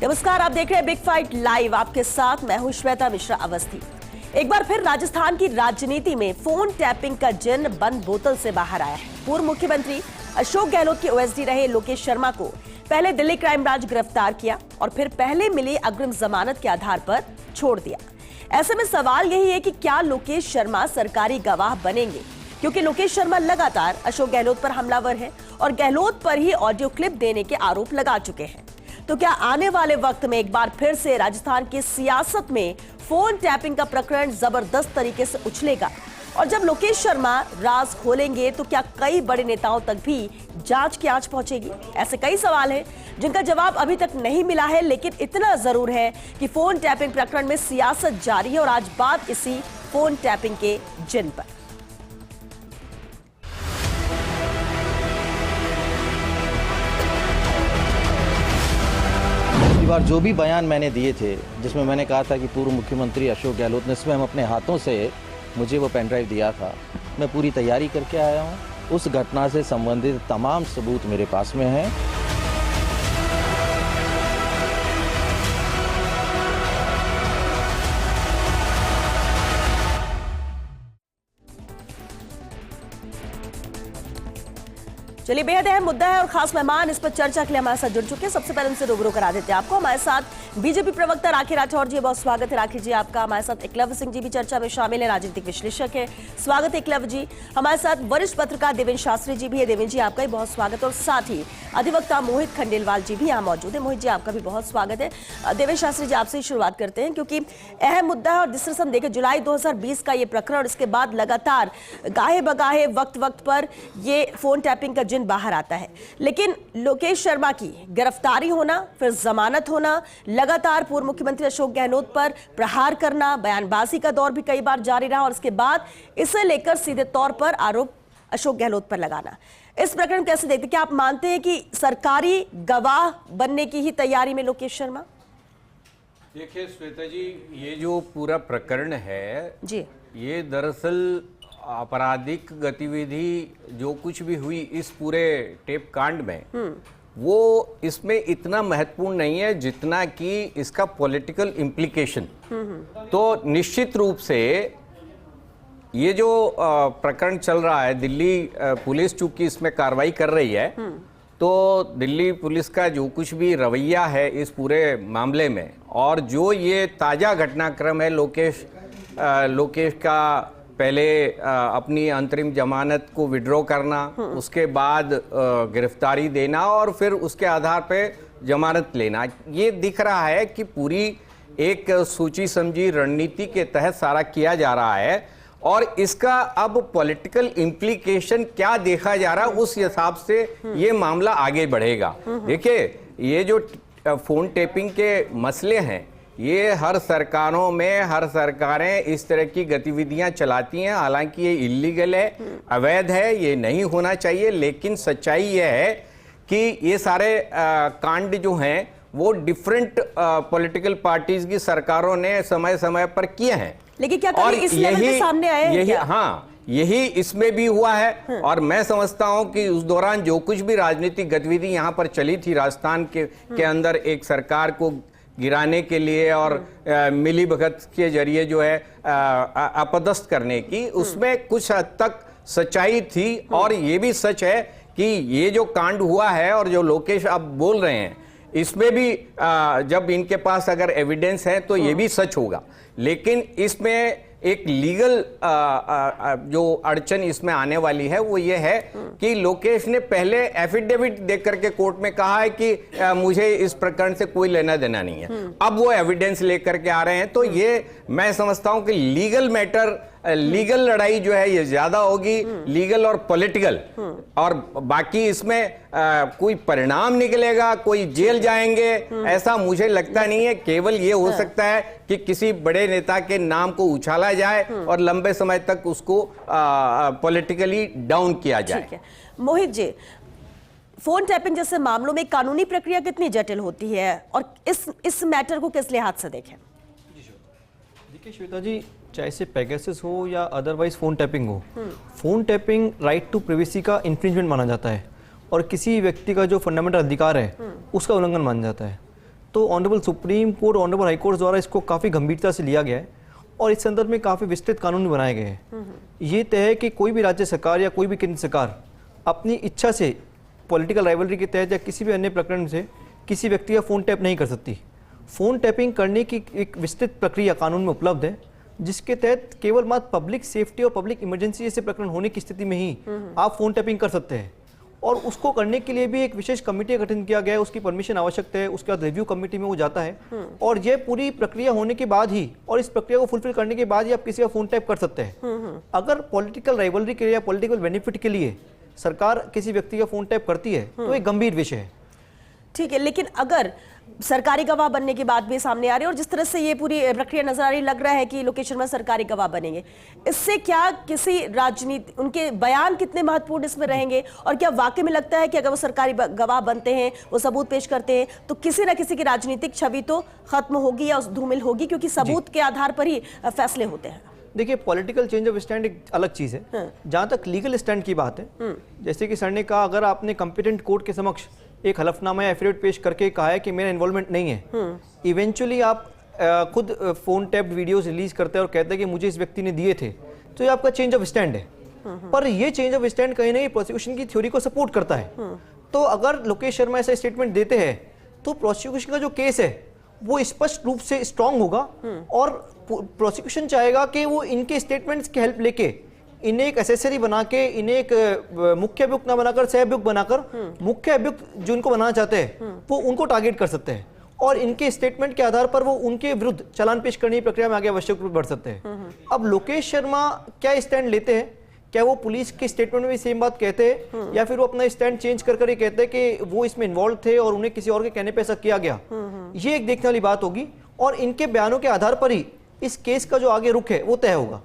नमस्कार, आप देख रहे हैं बिग फाइट लाइव। आपके साथ मैं हूं श्वेता मिश्रा अवस्थी। एक बार फिर राजस्थान की राजनीति में फोन टैपिंग का जिन बंद बोतल से बाहर आया है। पूर्व मुख्यमंत्री अशोक गहलोत के ओएसडी रहे लोकेश शर्मा को पहले दिल्ली क्राइम ब्रांच गिरफ्तार किया और फिर पहले मिली अग्रिम जमानत के आधार पर छोड़ दिया। ऐसे में सवाल यही है कि क्या लोकेश शर्मा सरकारी गवाह बनेंगे, क्योंकि लोकेश शर्मा लगातार अशोक गहलोत पर हमलावर है और गहलोत पर ही ऑडियो क्लिप देने के आरोप लगा चुके हैं। तो क्या आने वाले वक्त में एक बार फिर से राजस्थान की सियासत में फोन टैपिंग का प्रकरण जबरदस्त तरीके से उछलेगा? और जब लोकेश शर्मा राज खोलेंगे तो क्या कई बड़े नेताओं तक भी जांच की आंच पहुंचेगी? ऐसे कई सवाल हैं जिनका जवाब अभी तक नहीं मिला है, लेकिन इतना जरूर है कि फोन टैपिंग प्रकरण में सियासत जारी है और आज बात इसी फोन टैपिंग के जिन पर। बार जो भी बयान मैंने दिए थे, जिसमें मैंने कहा था कि पूर्व मुख्यमंत्री अशोक गहलोत ने स्वयं अपने हाथों से मुझे वो पेन ड्राइव दिया था, मैं पूरी तैयारी करके आया हूँ। उस घटना से संबंधित तमाम सबूत मेरे पास में हैं। चलिए, बेहद अहम मुद्दा है और खास मेहमान इस पर चर्चा के लिए हमारे साथ जुड़ चुके हैं। सबसे पहले उनसे रूबरू करा देते हैं आपको। हमारे साथ बीजेपी प्रवक्ता राखी राठौर जी, बहुत स्वागत है राखी जी आपका। हमारे साथ एकलव्य सिंह जी भी चर्चा में शामिल है, राजनीतिक विश्लेषक है, स्वागत है एकलव्य जी। हमारे साथ वरिष्ठ पत्रकार देवेंद्र शास्त्री जी भी है, देवेंद्र जी आपका भी बहुत स्वागत है। और साथ ही अधिवक्ता मोहित खंडेलवाल जी भी यहाँ मौजूद है। मोहित जी आपका भी बहुत स्वागत है। देवेंद्र शास्त्री जी आपसे ही शुरुआत करते हैं, क्योंकि अहम मुद्दा है और जिस तरह से हम देखें जुलाई 2020 का ये प्रकरण, इसके बाद लगातार गाहे बगाहे वक्त पर ये फोन टैपिंग का जिन बाहर आता है। लेकिन लोकेश शर्मा की गिरफ्तारी होना, फिर जमानत होना, लगातार पूर्व मुख्यमंत्री अशोक गहलोत पर प्रहार करना, बयानबाजी का दौर भी कई बार जारी रहा और उसके बाद इसे लेकर सीधे तौर पर आरोप अशोक गहलोत पर लगाना। इस प्रकरण कैसे देखते? क्या आप मानते हैं कि सरकारी गवाह बनने की ही तैयारी में लोकेश शर्मा? देखिए श्वेता जी, ये जो पूरा प्रकरण है जी, ये दरअसल आपराधिक गतिविधि जो कुछ भी हुई इस पूरे टेप कांड में, वो इसमें इतना महत्वपूर्ण नहीं है जितना कि इसका पॉलिटिकल इम्प्लीकेशन। तो निश्चित रूप से ये जो प्रकरण चल रहा है, दिल्ली पुलिस चूंकि इसमें कार्रवाई कर रही है, तो दिल्ली पुलिस का जो कुछ भी रवैया है इस पूरे मामले में, और जो ये ताज़ा घटनाक्रम है लोकेश का पहले अपनी अंतरिम जमानत को विड्रॉ करना, उसके बाद गिरफ्तारी देना और फिर उसके आधार पे जमानत लेना, ये दिख रहा है कि पूरी एक सोची समझी रणनीति के तहत सारा किया जा रहा है। और इसका अब पॉलिटिकल इम्प्लीकेशन क्या देखा जा रहा है, उस हिसाब से ये मामला आगे बढ़ेगा। देखिए, ये जो फोन टेपिंग के मसले हैं, ये हर सरकारों में हर सरकारें इस तरह की गतिविधियां चलाती हैं। हालांकि ये इल्लीगल है, अवैध है, ये नहीं होना चाहिए, लेकिन सच्चाई ये है कि ये सारे कांड जो हैं वो डिफरेंट पॉलिटिकल पार्टीज की सरकारों ने समय समय पर किए हैं। लेकिन क्या कभी इस लेवल पे सामने आए हैं क्या? हाँ, यही इसमें भी हुआ है। और मैं समझता हूं कि उस दौरान जो कुछ भी राजनीतिक गतिविधि यहाँ पर चली थी राजस्थान के अंदर, एक सरकार को गिराने के लिए और मिली भगत के जरिए जो है अपदस्थ करने की, उसमें कुछ हद तक सच्चाई थी। और ये भी सच है कि ये जो कांड हुआ है और जो लोकेश आप बोल रहे हैं, इसमें भी जब इनके पास अगर एविडेंस है तो ये भी सच होगा। लेकिन इसमें एक लीगल जो अड़चन इसमें आने वाली है वो ये है कि लोकेश ने पहले एफिडेविट देख करके कोर्ट में कहा है कि मुझे इस प्रकरण से कोई लेना देना नहीं है। अब वो एविडेंस लेकर के आ रहे हैं, तो ये मैं समझता हूं कि लीगल मैटर, लीगल लड़ाई जो है ये ज्यादा होगी, लीगल और पॉलिटिकल। और बाकी इसमें कोई परिणाम निकलेगा, कोई जेल जाएंगे, ऐसा मुझे लगता नहीं है। केवल ये हो सकता है कि किसी बड़े नेता के नाम को उछाला जाए और लंबे समय तक उसको पॉलिटिकली डाउन किया जाए। ठीक है मोहित जी, फोन टैपिंग जैसे मामलों में कानूनी प्रक्रिया कितनी जटिल होती है और इस मैटर को किस लिहाज से देखें? देखिए श्वेता जी, चाहे से पेगासस हो या अदरवाइज फ़ोन टैपिंग हो, phone tapping right to privacy का इन्फ्रिंजमेंट माना जाता है और किसी व्यक्ति का जो फंडामेंटल अधिकार है उसका उल्लंघन माना जाता है। तो honourable supreme court, honourable high court द्वारा इसको काफ़ी गंभीरता से लिया गया है और इस संदर्भ में काफ़ी विस्तृत कानून बनाए गए हैं। ये तय है कि कोई भी राज्य सरकार या कोई भी केंद्र सरकार अपनी इच्छा से पॉलिटिकल राइवलरी के तहत या किसी भी अन्य प्रकरण से किसी व्यक्ति का फ़ोन टैप नहीं कर सकती। फ़ोन टैपिंग करने की एक विस्तृत प्रक्रिया कानून में उपलब्ध है, जिसके तहत केवल मात्र पब्लिक सेफ्टी और पब्लिक इमरजेंसी जैसे प्रकरण होने की स्थिति में ही आप फ़ोन टैपिंग कर सकते हैं। और उसको करने के लिए भी एक विशेष कमेटी का गठन किया गया है, उसकी परमिशन आवश्यक है, उसके बाद रिव्यू कमेटी में वो जाता है और ये पूरी प्रक्रिया होने के बाद ही और इस प्रक्रिया को फुलफिल करने के बाद ही आप किसी का फ़ोन टैप कर सकते हैं। अगर पॉलिटिकल राइवलरी के लिए या पॉलिटिकल बेनिफिट के लिए सरकार किसी व्यक्ति का फ़ोन टैप करती है तो एक गंभीर विषय है। ठीक है, लेकिन अगर सरकारी गवाह बनने की बात भी सामने आ रही है और जिस तरह से ये पूरी प्रक्रिया नजर आ रही, लग रहा है कि लोकेश शर्मा सरकारी गवाह बनेंगे, इससे क्या किसी राजनीति, उनके बयान कितने महत्वपूर्ण इसमें रहेंगे और क्या वाकई में लगता है कि अगर वो सरकारी गवाह बनते हैं, वो सबूत पेश करते हैं तो किसी ना किसी की राजनीतिक छवि तो खत्म होगी या धूमिल होगी, क्योंकि सबूत के आधार पर ही फैसले होते हैं। देखिए, पॉलिटिकल चेंज ऑफ स्टैंड एक अलग चीज़ है। जहाँ तक लीगल स्टैंड की बात है, जैसे कि सर ने कहा, अगर आपने कॉम्पिटेंट कोर्ट के समक्ष एक हलफनामा या एफिडेविट पेश करके कहा है कि मेरा इन्वॉल्वमेंट नहीं है, इवेंचुअली आप खुद फोन टैप्ड वीडियोस रिलीज करते हैं और कहते हैं कि मुझे इस व्यक्ति ने दिए थे, तो ये आपका चेंज ऑफ स्टैंड है। पर ये चेंज ऑफ स्टैंड कहीं ना कहीं प्रोसिक्यूशन की थ्योरी को सपोर्ट करता है। तो अगर लोकेश शर्मा ऐसा स्टेटमेंट देते हैं तो प्रोसिक्यूशन का जो केस है वो स्पष्ट रूप से स्ट्रांग होगा और प्रोसिक्यूशन चाहेगा कि वो इनके स्टेटमेंट्स की हेल्प लेके इन्हें एक एसेसरी बना के, इन्हें एक मुख्य अभियुक्त ना बनाकर सह अभियुक्त बनाकर मुख्य अभियुक्त जो इनको बनाना चाहते हैं वो उनको टारगेट कर सकते हैं और इनके स्टेटमेंट के आधार पर वो उनके विरुद्ध चालान पेश करने की प्रक्रिया में आगे आवश्यक रूप से बढ़ सकते हैं। अब लोकेश शर्मा क्या स्टैंड लेते हैं, क्या वो पुलिस के स्टेटमेंट में भी सेम बात कहते हैं या फिर वो अपना स्टैंड चेंज कर ये कहते हैं कि वो इसमें इन्वॉल्व थे और उन्हें किसी और के कहने पे ऐसा किया गया, ये एक देखने वाली बात होगी और इनके बयानों के आधार पर ही इस केस का जो आगे रुख है वो तय होगा।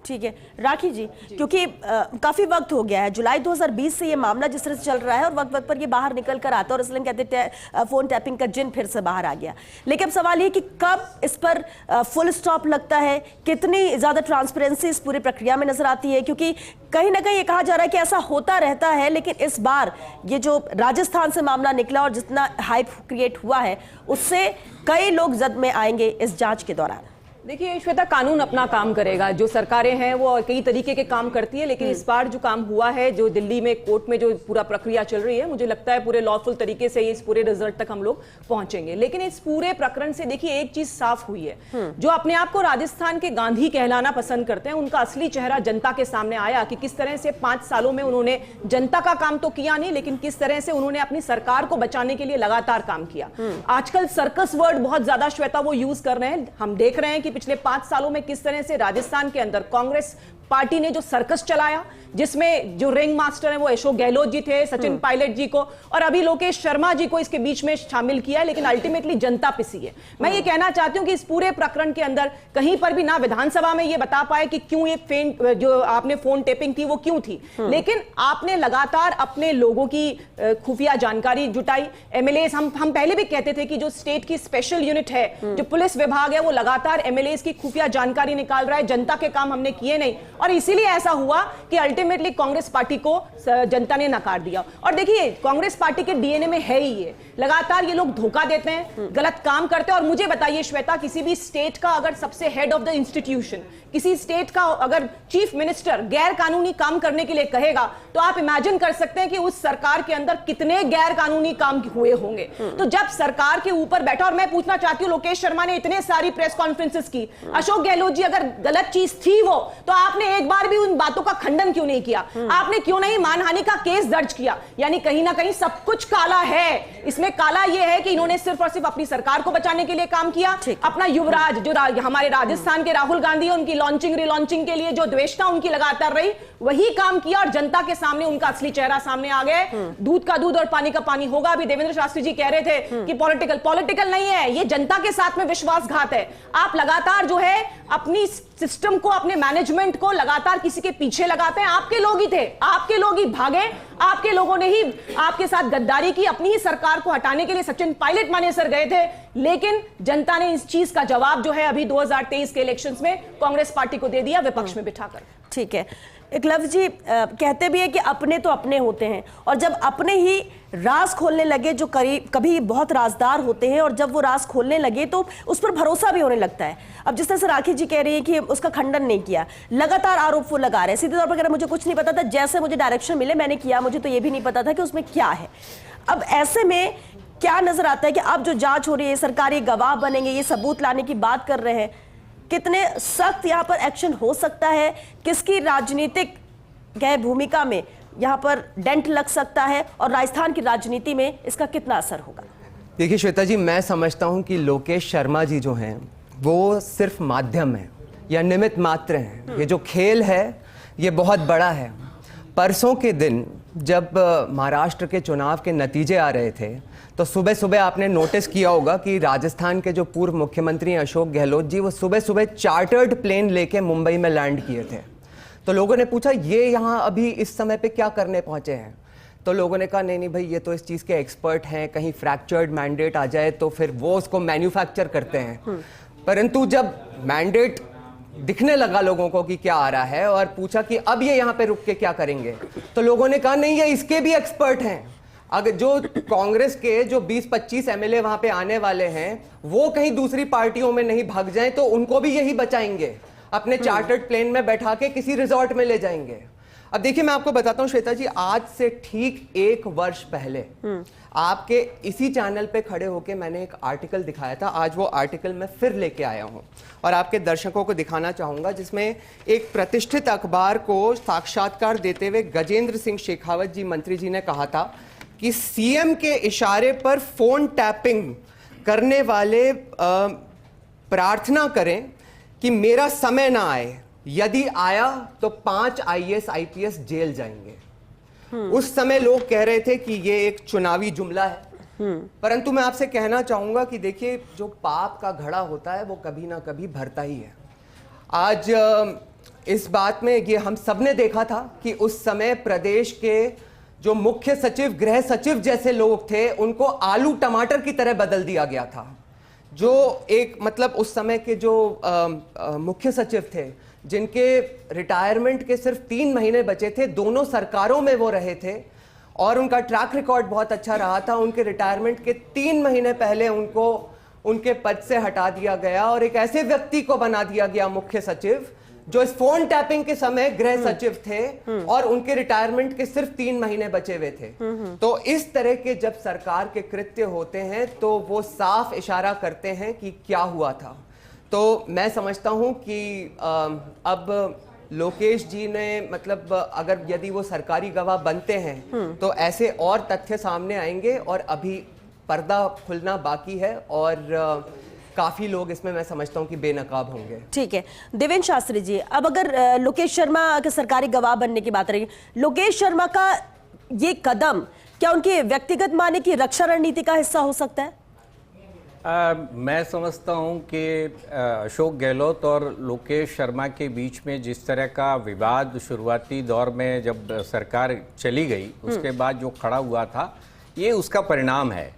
ठीक है राखी जी, क्योंकि काफी वक्त हो गया है, जुलाई 2020 से ये मामला जिस तरह से चल रहा है और वक्त वक्त पर ये बाहर निकल कर आता है और इसलिए कहते फोन टैपिंग का जिन फिर से बाहर आ गया। लेकिन अब सवाल ये कि कब इस पर फुल स्टॉप लगता है, कितनी ज्यादा ट्रांसपेरेंसी इस पूरी प्रक्रिया में नजर आती है, क्योंकि कहीं ना कहीं ये कहा जा रहा है कि ऐसा होता रहता है, लेकिन इस बार ये जो राजस्थान से मामला निकला और जितना हाइप क्रिएट हुआ है उससे कई लोग जद में आएंगे इस जांच के दौरान। देखिए श्वेता, कानून अपना काम करेगा, जो सरकारें हैं वो कई तरीके के काम करती है, लेकिन इस बार जो काम हुआ है, जो दिल्ली में कोर्ट में जो पूरा प्रक्रिया चल रही है, मुझे लगता है पूरे लॉफुल तरीके से इस पूरे रिजल्ट तक हम लोग पहुंचेंगे। लेकिन इस पूरे प्रकरण से देखिए एक चीज साफ हुई है, जो अपने आप को राजस्थान के गांधी कहलाना पसंद करते हैं, उनका असली चेहरा जनता के सामने आया कि किस तरह से 5 सालों में उन्होंने जनता का काम तो किया नहीं, लेकिन किस तरह से उन्होंने अपनी सरकार को बचाने के लिए लगातार काम किया। आजकल सर्कस वर्ड बहुत ज्यादा श्वेता वो यूज कर रहे हैं, हम देख रहे हैं कि पिछले 5 सालों में किस तरह से राजस्थान के अंदर कांग्रेस पार्टी ने जो सर्कस चलाया, जिसमें जो रिंग मास्टर है वो अशोक गहलोत जी थे, सचिन पायलट जी को और अभी लोकेश शर्मा जी को इसके बीच में शामिल किया है, लेकिन अल्टीमेटली जनता पिसी है। मैं ये कहना चाहती हूं कि इस पूरे प्रकरण के अंदर कहीं पर भी ना विधानसभा में ये बता पाए कि क्यों ये जो आपने फोन टेपिंग थी वो क्यों थी, लेकिन आपने लगातार अपने लोगों की खुफिया जानकारी जुटाई। एमएलए हम पहले भी कहते थे कि जो स्टेट की स्पेशल यूनिट है, जो पुलिस विभाग है, वो लगातार एमएलए की खुफिया जानकारी निकाल रहा है, जनता के काम हमने किए नहीं और इसीलिए ऐसा हुआ कि अल्टीमेटली कांग्रेस पार्टी को जनता ने नकार दिया। और देखिए कांग्रेस पार्टी के डीएनए में है ही ये, लगातार ये लोग धोखा देते हैं, गलत काम करते हैं। और मुझे बताइए श्वेता, किसी भी स्टेट का अगर सबसे हेड ऑफ द इंस्टीट्यूशन, किसी स्टेट का अगर चीफ मिनिस्टर गैर कानूनी काम करने के लिए कहेगा, तो आप इमेजिन कर सकते हैं कि उस सरकार के अंदर कितने गैर कानूनी काम हुए होंगे। तो जब सरकार के ऊपर बैठा, और मैं पूछना चाहती हूं, लोकेश शर्मा ने इतने सारी प्रेस कॉन्फ्रेंसेस की, अशोक गहलोत जी अगर गलत चीज थी वो, तो आपने एक बार भी उन बातों का खंडन क्यों नहीं किया? आपने क्यों नहीं मानहानि का केस दर्ज किया? यानी कहीं ना कहीं सब कुछ काला है। इसमें काला यह है कि इन्होंने सिर्फ और सिर्फ अपनी सरकार को बचाने के लिए काम किया, अपना युवराज जो हमारे राजस्थान के राहुल गांधी, उनकी लॉन्चिंग रिलॉन्चिंग के लिए जो द्वेषता उनकी लगातार रही, वही काम किया और जनता के सामने उनका असली चेहरा सामने आ गया। दूध का दूध और पानी का पानी होगा। अभी देवेंद्र शास्त्री जी कह रहे थे कि पॉलिटिकल नहीं है, ये जनता के साथ में विश्वासघात है। आप लगातार जो है अपनी सिस्टम को, अपने मैनेजमेंट को लगातार किसी के पीछे लगाते हैं। आपके लोग ही थे, आपके लोग ही भागे, आपके लोगों ने ही आपके साथ गद्दारी की, अपनी ही सरकार को हटाने के लिए सचिन पायलट मानेसर गए थे, लेकिन जनता ने इस चीज का जवाब जो है अभी 2023 के इलेक्शंस में कांग्रेस पार्टी को दे दिया, विपक्ष में बिठाकर। ठीक है। एकलव्य जी कहते भी है कि अपने तो अपने होते हैं, और जब अपने ही राज खोलने लगे जो कभी बहुत राजदार होते हैं, और जब वो राज खोलने लगे तो उस पर भरोसा भी होने लगता है। अब जिस तरह से राखी जी कह रही है कि उसका खंडन नहीं किया, लगातार आरोप वो लगा रहे हैं। सीधे तौर पर मुझे कुछ नहीं पता था, जैसे मुझे डायरेक्शन मिले मैंने किया, मुझे तो ये भी नहीं पता था कि उसमें क्या है। अब ऐसे में क्या नजर आता है कि अब जो जांच हो रही है, सरकारी गवाह बनेंगे, ये सबूत लाने की बात कर रहे हैं, कितने सख्त यहाँ पर एक्शन हो सकता है, किसकी राजनीतिक भूमिका में यहाँ पर डेंट लग सकता है, और राजस्थान की राजनीति में इसका कितना असर होगा? देखिए श्वेता जी, मैं समझता हूँ कि लोकेश शर्मा जी जो हैं वो सिर्फ माध्यम है या निमित्त मात्र हैं। ये जो खेल है ये बहुत बड़ा है। परसों के दिन जब महाराष्ट्र के चुनाव के नतीजे आ रहे थे तो सुबह सुबह आपने नोटिस किया होगा कि राजस्थान के जो पूर्व मुख्यमंत्री अशोक गहलोत जी, वो सुबह सुबह चार्टर्ड प्लेन लेके मुंबई में लैंड किए थे। तो लोगों ने पूछा ये यहाँ अभी इस समय पे क्या करने पहुंचे हैं? तो लोगों ने कहा नहीं नहीं भाई, ये तो इस चीज़ के एक्सपर्ट हैं, कहीं फ्रैक्चर्ड मैंडेट आ जाए तो फिर वो उसको मैन्युफैक्चर करते हैं। परंतु जब मैंडेट दिखने लगा लोगों को कि क्या आ रहा है, और पूछा कि अब ये यहाँ पे रुक के क्या करेंगे, तो लोगों ने कहा नहीं, ये इसके भी एक्सपर्ट हैं। अगर जो कांग्रेस के जो 20-25 एमएलए वहां पे आने वाले हैं वो कहीं दूसरी पार्टियों में नहीं भाग जाएं तो उनको भी यही बचाएंगे, अपने चार्टर्ड प्लेन में बैठा के किसी रिजॉर्ट में ले जाएंगे। अब देखिए मैं आपको बताता हूं श्वेता जी, आज से ठीक 1 वर्ष पहले आपके इसी चैनल पे खड़े होके मैंने एक आर्टिकल दिखाया था। आज वो आर्टिकल मैं फिर लेके आया हूं और आपके दर्शकों को दिखाना चाहूंगा, जिसमें एक प्रतिष्ठित अखबार को साक्षात्कार देते हुए गजेंद्र सिंह शेखावत जी मंत्री जी ने कहा था कि सीएम के इशारे पर फोन टैपिंग करने वाले प्रार्थना करें कि मेरा समय ना आए, यदि आया तो 5 IAS IPS जेल जाएंगे। उस समय लोग कह रहे थे कि ये एक चुनावी जुमला है, परंतु मैं आपसे कहना चाहूंगा कि देखिए जो पाप का घड़ा होता है वो कभी ना कभी भरता ही है। आज इस बात में ये हम सबने देखा था कि उस समय प्रदेश के जो मुख्य सचिव, गृह सचिव जैसे लोग थे उनको आलू टमाटर की तरह बदल दिया गया था। जो एक मतलब उस समय के जो मुख्य सचिव थे जिनके रिटायरमेंट के सिर्फ 3 महीने बचे थे, दोनों सरकारों में वो रहे थे और उनका ट्रैक रिकॉर्ड बहुत अच्छा रहा था। उनके रिटायरमेंट के 3 महीने पहले उनको उनके पद से हटा दिया गया और एक ऐसे व्यक्ति को बना दिया गया मुख्य सचिव जो इस फोन टैपिंग के समय गृह सचिव थे और उनके रिटायरमेंट के सिर्फ 3 महीने बचे हुए थे। तो इस तरह के जब सरकार के कृत्य होते हैं तो वो साफ इशारा करते हैं कि क्या हुआ था। तो मैं समझता हूं कि अब लोकेश जी ने मतलब अगर यदि वो सरकारी गवाह बनते हैं तो ऐसे और तथ्य सामने आएंगे और अभी पर्दा खुलना बाकी है और काफी लोग इसमें मैं समझता हूं कि बेनकाब होंगे। ठीक है देवेंद्र शास्त्री जी, अब अगर लोकेश शर्मा के सरकारी गवाह बनने की बात रही, लोकेश शर्मा का ये कदम क्या उनकी व्यक्तिगत माने की रक्षा रणनीति का हिस्सा हो सकता है? मैं समझता हूं कि अशोक गहलोत और लोकेश शर्मा के बीच में जिस तरह का विवाद शुरुआती दौर में जब सरकार चली गई उसके बाद जो खड़ा हुआ था, ये उसका परिणाम है।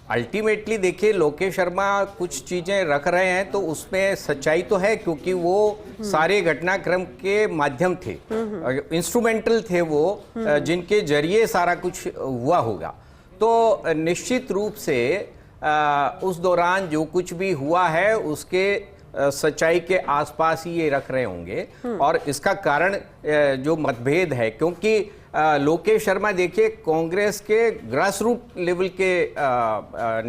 अल्टीमेटली देखिए लोकेश शर्मा कुछ चीज़ें रख रहे हैं तो उसमें सच्चाई तो है, क्योंकि वो सारे घटनाक्रम के माध्यम थे, इंस्ट्रूमेंटल थे वो, जिनके जरिए सारा कुछ हुआ होगा। तो निश्चित रूप से उस दौरान जो कुछ भी हुआ है उसके सच्चाई के आसपास ही ये रख रहे होंगे और इसका कारण जो मतभेद है, क्योंकि लोकेश शर्मा देखिए कांग्रेस के ग्रास रूट लेवल के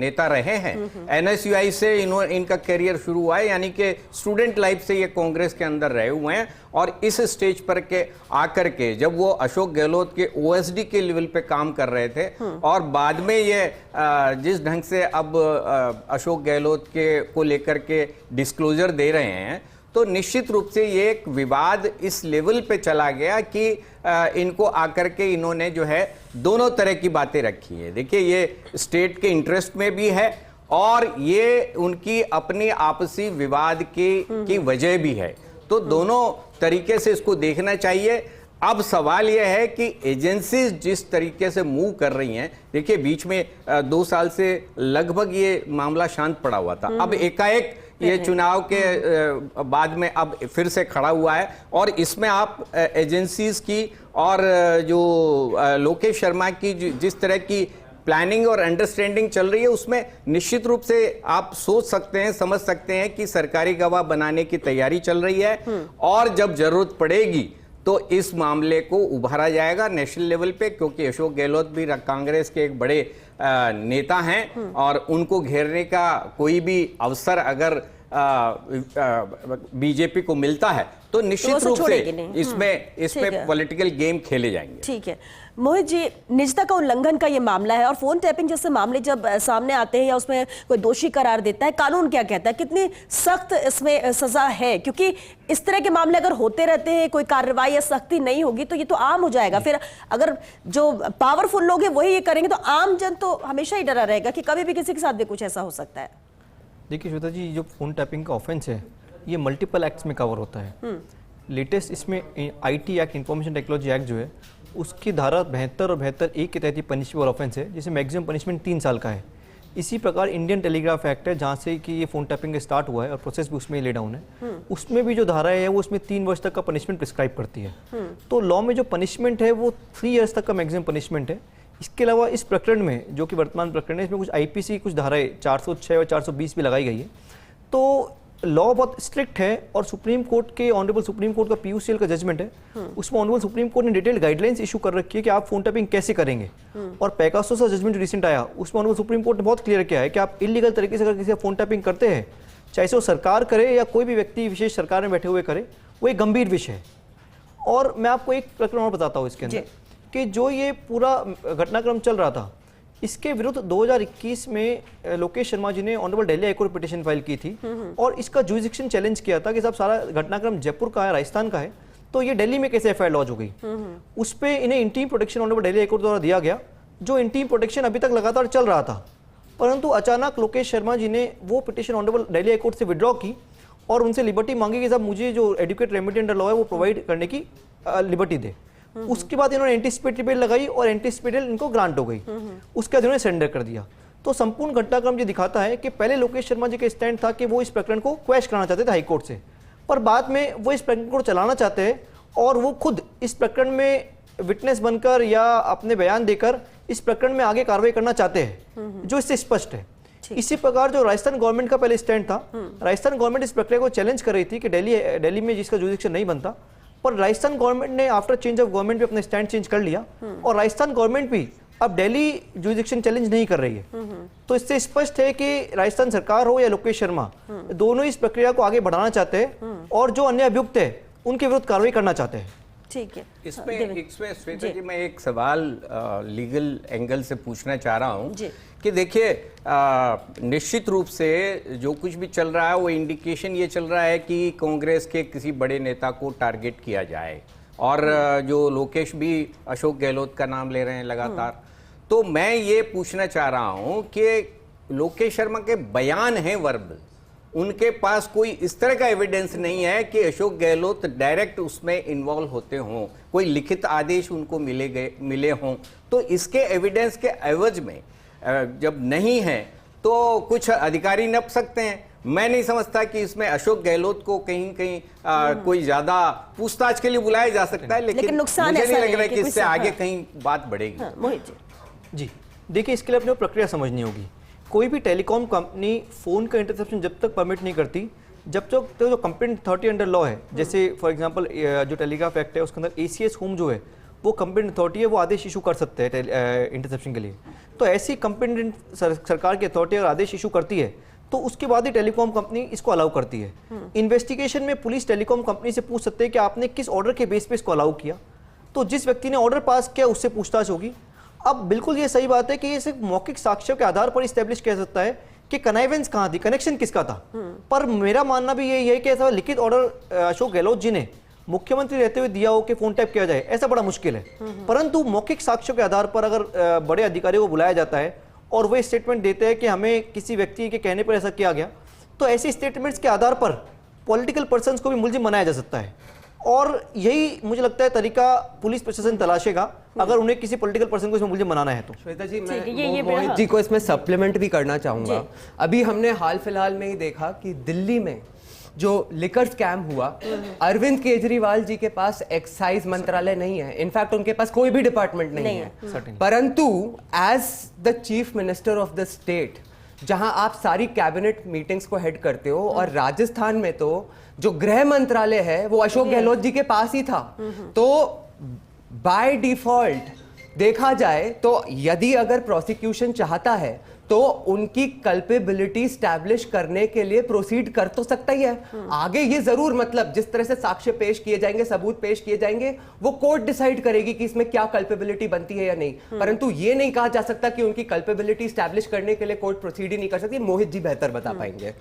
नेता रहे हैं। NSUI से इनका करियर शुरू हुआ है, यानी कि स्टूडेंट लाइफ से ये कांग्रेस के अंदर रहे हुए हैं और इस स्टेज पर के आकर के जब वो अशोक गहलोत के OSD के लेवल पे काम कर रहे थे और बाद में ये जिस ढंग से अब अशोक गहलोत के को लेकर के डिस्क्लोजर दे रहे हैं, तो निश्चित रूप से ये एक विवाद इस लेवल पे चला गया कि इनको आकर के इन्होंने जो है दोनों तरह की बातें रखी है। देखिए ये स्टेट के इंटरेस्ट में भी है और ये उनकी अपनी आपसी विवाद की वजह भी है, तो दोनों तरीके से इसको देखना चाहिए। अब सवाल यह है कि एजेंसीज जिस तरीके से मूव कर रही हैं, देखिए बीच में 2 साल से लगभग ये मामला शांत पड़ा हुआ था, अब एकाएक ये चुनाव के बाद में अब फिर से खड़ा हुआ है। और इसमें आप एजेंसीज की और जो लोकेश शर्मा की जिस तरह की प्लानिंग और अंडरस्टैंडिंग चल रही है, उसमें निश्चित रूप से आप सोच सकते हैं, समझ सकते हैं कि सरकारी गवाह बनाने की तैयारी चल रही है। और जब जरूरत पड़ेगी तो इस मामले को उभारा जाएगा नेशनल लेवल पे, क्योंकि अशोक गहलोत भी कांग्रेस के एक बड़े नेता हैं और उनको घेरने का कोई भी अवसर अगर बीजेपी को मिलता है तो निश्चित रूप से इसमें पॉलिटिकल गेम खेले जाएंगे। ठीक है मोहित जी, निजता का उल्लंघन का ये मामला है और फोन टैपिंग जैसे मामले जब सामने आते हैं या उसमें कोई दोषी करार देता है, कानून क्या कहता है, कितनी सख्त इसमें सजा है? क्योंकि इस तरह के मामले अगर होते रहते हैं, कोई कार्रवाई या सख्ती नहीं होगी तो ये तो आम हो जाएगा। फिर अगर जो पावरफुल लोग हैं वही ये करेंगे तो आम जन तो हमेशा ही डरा रहेगा कि कभी भी किसी के साथ भी कुछ ऐसा हो सकता है। देखिए श्वेता जी, जो फोन टैपिंग का ऑफेंस है ये मल्टीपल एक्ट्स में कवर होता है। लेटेस्ट इसमें IT act, information technology act जो है उसकी धारा 72 और 72A के तहत पनिशेबल ऑफेंस है, जिसे मैक्सिमम पनिशमेंट 3 साल का है। इसी प्रकार इंडियन टेलीग्राफ एक्ट है, जहाँ से कि ये फोन टैपिंग स्टार्ट हुआ है और प्रोसेस भी उसमें ले डाउन है, उसमें भी जो धारा है वो उसमें 3 वर्ष तक का पनिशमेंट प्रिस्क्राइब करती है। तो लॉ में जो पनिशमेंट है वो 3 ईयर्स तक का मैक्सिमम पनिशमेंट है। इसके अलावा इस प्रकरण में, जो कि वर्तमान प्रकरण है, इसमें कुछ IPC कुछ धाराएं 406 और 420 भी लगाई गई है। तो लॉ बहुत स्ट्रिक्ट है और सुप्रीम कोर्ट के, ऑनरेबल सुप्रीम कोर्ट का PUCL का जजमेंट है, उसमें ऑनरेबल सुप्रीम कोर्ट ने डिटेल्ड गाइडलाइंस इशू कर रखी है कि आप फोन टैपिंग कैसे करेंगे। और पैकासो का जजमेंट रिसेंट आया, उसमें ऑनरेबल सुप्रीम कोर्ट ने बहुत क्लियर किया है कि आप इलीगल तरीके से अगर किसी फोन टैपिंग करते हैं, चाहे वो सरकार करे या कोई भी व्यक्ति विशेष सरकार में बैठे हुए करे, वो एक गंभीर विषय है। और मैं आपको एक प्रकरण और बताता हूँ इसके अंदर कि जो ये पूरा घटनाक्रम चल रहा था, इसके विरुद्ध 2021 में लोकेश शर्मा जी ने honourable Delhi high court petition file की थी और इसका जुरिडिक्शन चैलेंज किया था कि साहब सारा घटनाक्रम जयपुर का है, राजस्थान का है, तो ये दिल्ली में कैसे FIR लॉन्च हो गई। उस पर इन्हें interim protection honourable Delhi high court द्वारा दिया गया, जो इंटीम प्रोटेक्शन अभी तक लगातार चल रहा था। परंतु अचानक लोकेश शर्मा जी ने वो petition honourable Delhi high court से विड्रॉ की और उनसे लिबर्टी मांगी कि साहब मुझे जो एडुकेट रेमेडी अंडर लॉ है वो प्रोवाइड करने की लिबर्टी दे। उसके बाद इन्होंने एंटीसिपेटरी बेल लगाई और एंटीसिपेटरी इनको ग्रांट हो गई। उसके बाद इन्होंने सरेंडर कर दिया। तो संपूर्ण घटनाक्रम ये दिखाता है कि पहले लोकेश शर्मा जी का स्टैंड था कि वो इस प्रकरण को क्वैश कराना चाहते थे हाई कोर्ट से, पर बाद में वो इस प्रकरण को चलाना चाहते हैं और वो खुद इस प्रकरण में विटनेस बनकर या अपने बयान देकर इस प्रकरण में आगे कार्रवाई करना चाहते हैं, जो इससे स्पष्ट है। इसी प्रकार जो राजस्थान गवर्नमेंट का पहले स्टैंड था, राजस्थान गवर्नमेंट इस प्रक्रिया को चैलेंज कर रही थी कि दिल्ली में जिसका जुरिडिक्शन नहीं बनता, पर राजस्थान गवर्नमेंट ने आफ्टर चेंज ऑफ गवर्नमेंट भी अपना स्टैंड चेंज कर लिया और राजस्थान गवर्नमेंट भी अब दिल्ली जुरिडिक्शन चैलेंज नहीं कर रही है। तो इससे स्पष्ट है कि राजस्थान सरकार हो या लोकेश शर्मा, दोनों इस प्रक्रिया को आगे बढ़ाना चाहते हैं और जो अन्य अभियुक्त है उनके विरुद्ध कार्रवाई करना चाहते हैं। ठीक है, इसमें श्वेता जी मैं एक सवाल लीगल एंगल से पूछना चाह रहा हूं कि देखिए निश्चित रूप से जो कुछ भी चल रहा है वो इंडिकेशन ये चल रहा है कि कांग्रेस के किसी बड़े नेता को टारगेट किया जाए और जो लोकेश भी अशोक गहलोत का नाम ले रहे हैं लगातार। तो मैं ये पूछना चाह रहा हूं कि लोकेश शर्मा के बयान हैं वर्बल, उनके पास कोई इस तरह का एविडेंस नहीं है कि अशोक गहलोत डायरेक्ट उसमें इन्वॉल्व होते हों, कोई लिखित आदेश उनको मिले हों। तो इसके एविडेंस के एवज में जब नहीं है तो कुछ अधिकारी नप सकते हैं। मैं नहीं समझता कि इसमें अशोक गहलोत को कहीं कोई ज्यादा पूछताछ के लिए बुलाया जा सकता है, लेकिन नुकसान मुझे ऐसा नहीं लग रहा है कि इससे आगे हाँ। कहीं बात बढ़ेगी। हाँ, मोहित जी देखिए, इसके लिए अपने प्रक्रिया समझनी होगी। कोई भी टेलीकॉम कंपनी फोन का इंटरसेप्शन जब तक परमिट नहीं करती, जब तक तो जो कंप्लेंट अथॉरिटी अंडर लॉ है, जैसे फॉर एग्जांपल जो टेलीग्राफ एक्ट है उसके अंदर ACS होम जो है वो कंप्लेंट अथॉरिटी है, वो आदेश इशू कर सकते हैं इंटरसेप्शन के लिए। तो ऐसी कंप्लेंट सरकार की अथॉरिटी अगर आदेश इशू करती है तो उसके बाद ही टेलीकॉम कंपनी इसको अलाउ करती है। इन्वेस्टिगेशन में पुलिस टेलीकॉम कंपनी से पूछ सकते हैं कि आपने किस ऑर्डर के बेस पे इसको अलाउ किया, तो जिस व्यक्ति ने ऑर्डर पास किया उससे पूछताछ होगी। अब बिल्कुल ये सही बात है कि ये सिर्फ मौखिक साक्ष्यों के आधार पर इस्टेब्लिश किया सकता है कि कनाइवेंस कहाँ थी, कनेक्शन किसका था। पर मेरा मानना भी यही है कि ऐसा लिखित ऑर्डर अशोक गहलोत जी ने मुख्यमंत्री रहते हुए दिया हो कि फोन टैप किया जाए, ऐसा बड़ा मुश्किल है। परंतु मौखिक साक्ष्यों के आधार पर अगर बड़े अधिकारियों को बुलाया जाता है और वो स्टेटमेंट देते हैं कि हमें किसी व्यक्ति के कहने पर ऐसा किया गया, तो ऐसे स्टेटमेंट्स के आधार पर पॉलिटिकल पर्सन्स को भी मुलजिम बनाया जा सकता है। और यही मुझे लगता है तरीका पुलिस प्रशासन तलाशेगा अगर उन्हें किसी पॉलिटिकल पर्सन को इसमें मुझे मनाना है तो। श्वेता जी, मैं ये मोहित जी को इसमें सप्लीमेंट भी करना चाहूंगा। अभी हमने हाल फिलहाल में ही देखा कि दिल्ली में जो लिकर स्कैम हुआ, अरविंद केजरीवाल जी के पास एक्साइज मंत्रालय नहीं है, इनफैक्ट उनके पास कोई भी डिपार्टमेंट नहीं है, परंतु as the chief minister of the state, जहां आप सारी कैबिनेट मीटिंग्स को हेड करते हो, और राजस्थान में तो जो गृह मंत्रालय है वो अशोक गहलोत जी के पास ही था, तो बाय डिफॉल्ट देखा जाए तो यदि अगर प्रोसिक्यूशन चाहता है तो उनकी कल्पेबिलिटी स्टैब्लिश करने के लिए प्रोसीड कर तो सकता ही है। आगे ये जरूर, मतलब जिस तरह से साक्ष्य पेश किए जाएंगे, सबूत पेश किए जाएंगे, वो कोर्ट डिसाइड करेगी कि इसमें क्या कल्पेबिलिटी बनती है या नहीं, परंतु ये नहीं कहा जा सकता कि उनकी कल्पेबिलिटी स्टैब्लिश करने के लिए कोर्ट प्रोसीड ही नहीं कर सकती। मोहित जी बेहतर बता पाएंगे।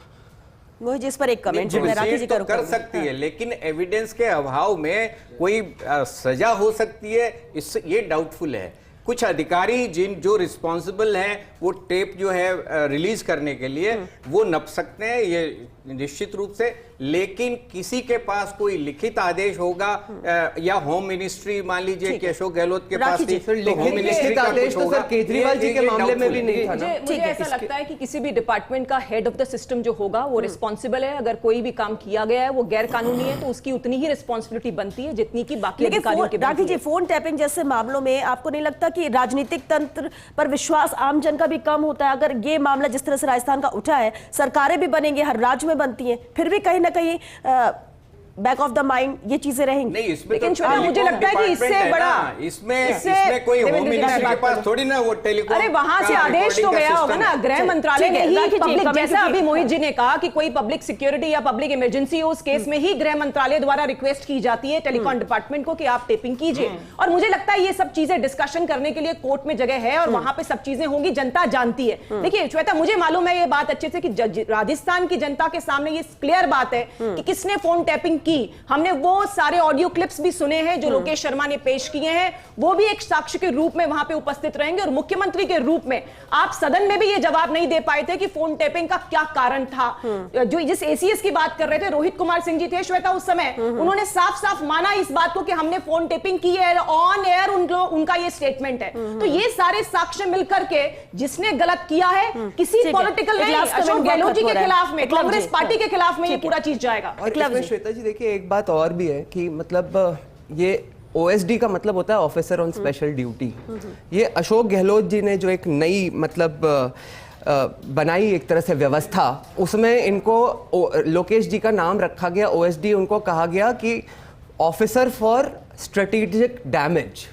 मोहित जी इस पर एक कमेंट तो कर सकती है, लेकिन एविडेंस के अभाव में कोई सजा हो सकती है, इससे ये डाउटफुल है। कुछ अधिकारी जो रिस्पॉन्सिबल हैं वो टेप जो है रिलीज करने के लिए वो नप सकते हैं, ये निश्चित रूप से, लेकिन किसी के पास कोई लिखित आदेश होगा या होम मिनिस्ट्री, मान लीजिए कि अशोक गहलोत के पास थी, तो होम मिनिस्ट्री का आदेश कुछ तो सर होगा। केजरीवाल जी के मामले में भी नहीं था ना। मुझे ऐसा लगता है कि किसी भी डिपार्टमेंट का हेड ऑफ द सिस्टम जो होगा वो रिस्पॉन्सिबल है। अगर कोई भी काम किया गया है वो गैर कानूनी है तो उसकी उतनी ही रिस्पॉन्सिबिलिटी बनती है जितनी की बाकी अधिकारियों की बनती है। फोन टैपिंग जैसे मामलों में आपको नहीं लगता कि राजनीतिक तंत्र पर विश्वास आम जन का भी कम होता है? अगर ये मामला जिस तरह से राजस्थान का उठा है, सरकारें भी बनेंगी, हर राज्य में बनती हैं, फिर भी कहीं ना कहीं बैक ऑफ द माइंड ये चीजें रहेंगी। नहीं, इसमें लेकिन तो मुझे लगता है कि इससे बड़ा इसमें कोई होम मिनिस्ट्री के पास थोड़ी ना वो टेलीकॉम, अरे वहां से आदेश तो गया होगा ना, गृह मंत्रालय ने ही पब्लिक, जैसा अभी मोहित जी ने कहा कि कोई पब्लिक सिक्योरिटी या पब्लिक इमरजेंसी हो, उस केस में ही गृह मंत्रालय द्वारा रिक्वेस्ट की जाती है टेलीकॉम डिपार्टमेंट को कि आप टेपिंग कीजिए। और मुझे लगता है ये सब चीजें डिस्कशन करने के लिए कोर्ट में जगह है और वहां पे सब चीजें होंगी, जनता जानती है। देखिए श्वेता, मुझे मालूम है ये बात अच्छे से कि राजस्थान की जनता के सामने ये क्लियर बात है कि किसने फोन टैपिंग की। हमने वो सारे ऑडियो क्लिप्स भी सुने हैं जो लोकेश शर्मा ने पेश किए हैं, वो भी एक साक्ष्य के रूप में वहां पे उपस्थित रहेंगे। और मुख्यमंत्री के रूप में आप सदन में भी ये जवाब नहीं दे पाए थे कि फोन टैपिंग का क्या कारण था। जो जिस एसीएस की बात कर रहे थे, रोहित कुमार सिंह जी थे श्वेता उस समय, उन्होंने साफ साफ माना इस बात को कि हमने फोन टैपिंग की है, ऑन एयर उनका ये स्टेटमेंट है। तो ये सारे साक्ष्य मिलकर के जिसने गलत किया है, किसी पॉलिटिकल नहीं, अशोक गहलोत जी के खिलाफ में, कांग्रेस पार्टी के खिलाफ में ये पूरा चीज जाएगा। और इसमें श्वेता जी देखिए एक बात और भी है कि मतलब ये ओएसडी का मतलब होता है ऑफिसर ऑन स्पेशल ड्यूटी। ये अशोक गहलोत जी ने जो एक नई मतलब बनाई एक तरह से व्यवस्था, उसमें इनको लोकेश जी का नाम रखा गया ओएसडी, उनको कहा गया कि ऑफिसर फॉर स्ट्रेटेजिक डैमेज,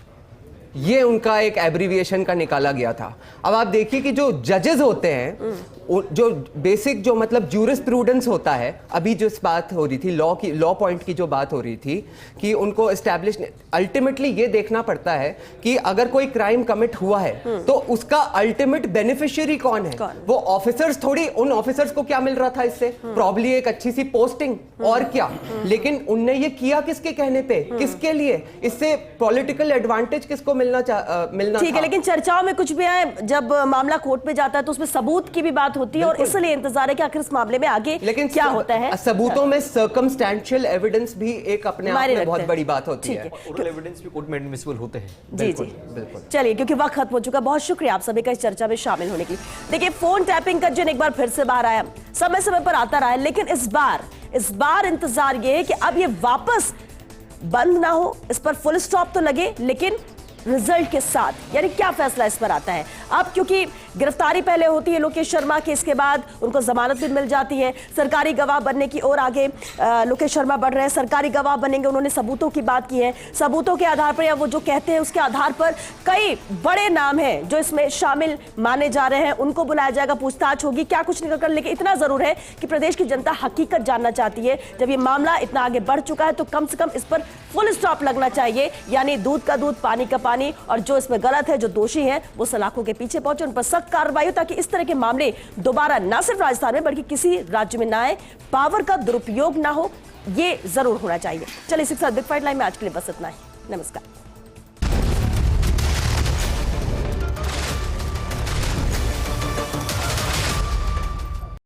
ये उनका एक एब्रीविएशन का निकाला गया था। अब आप देखिए कि जो जजेस होते हैं, जो बेसिक जो मतलब ज्यूरिस्प्रूडेंस होता है, अभी जो बात हो रही थी लॉ पॉइंट की जो बात हो रही थी कि उनको एस्टैब्लिश, अल्टीमेटली ये देखना पड़ता है कि अगर कोई क्राइम कमिट हुआ है तो उसका अल्टीमेट बेनिफिशियरी कौन है। वो ऑफिसर्स थोड़ी, उन ऑफिसर्स को क्या मिल रहा था इससे, प्रॉब्ली एक अच्छी सी पोस्टिंग और क्या, लेकिन उनने ये किया किसके कहने पे, किसके लिए, इससे पॉलिटिकल एडवांटेज किसको मिलना ठीक है। लेकिन चर्चाओं में कुछ भी आए, जब मामला कोर्ट में जाता है तो उसमें सबूत की भी बात होती है और इसलिए इंतजार है कि आखिर इस मामले में आगे लेकिन क्या होता है। सबूतों में सर्कमस्टेंशियल एविडेंस भी एक अपने आप में बहुत बड़ी बात होती है। ओरल एविडेंस भी कोर्ट में एडमिसिबल होते हैं। जी जी बिल्कुल। चलिए, क्योंकि वक्त खत्म हो चुका, बहुत शुक्रिया आप सभी का इस चर्चा में शामिल होने की। देखिए, फोन टैपिंग का जिन एक बार फिर से बाहर आया, समय समय पर आता रहा है, लेकिन इस बार इंतजार ये है कि अब ये वापस बंद ना हो, इस पर फुल स्टॉप तो लगे, लेकिन रिजल्ट के साथ, यानी क्या फैसला इस पर आता है। अब क्योंकि गिरफ्तारी पहले होती है लोकेश शर्मा की, इसके बाद उनको जमानत भी मिल जाती है, सरकारी गवाह बनने की ओर आगे लोकेश शर्मा बढ़ रहे हैं, सरकारी गवाह बनेंगे, उन्होंने सबूतों की बात की है, सबूतों के आधार पर या वो जो कहते हैं उसके आधार पर कई बड़े नाम हैं जो इसमें शामिल माने जा रहे हैं, उनको बुलाया जाएगा, पूछताछ होगी, क्या कुछ निकल कर। लेकिन इतना जरूर है कि प्रदेश की जनता हकीकत जानना चाहती है। जब ये मामला इतना आगे बढ़ चुका है तो कम से कम इस पर फुल स्टॉप लगना चाहिए, यानी दूध का दूध पानी का पानी, और जो इसमें गलत है, जो दोषी हैं, वो सलाखों के पीछे पहुंचे, उन पर सख्त कार्रवाई हो, ताकि इस तरह के मामले दोबारा ना सिर्फ राजस्थान में बल्कि किसी राज्य में ना आए, पावर का दुरुपयोग ना हो, ये जरूर होना चाहिए। चलिए, इसी के साथ बिग फाइट लाइन में आज के लिए बस इतना ही। नमस्कार।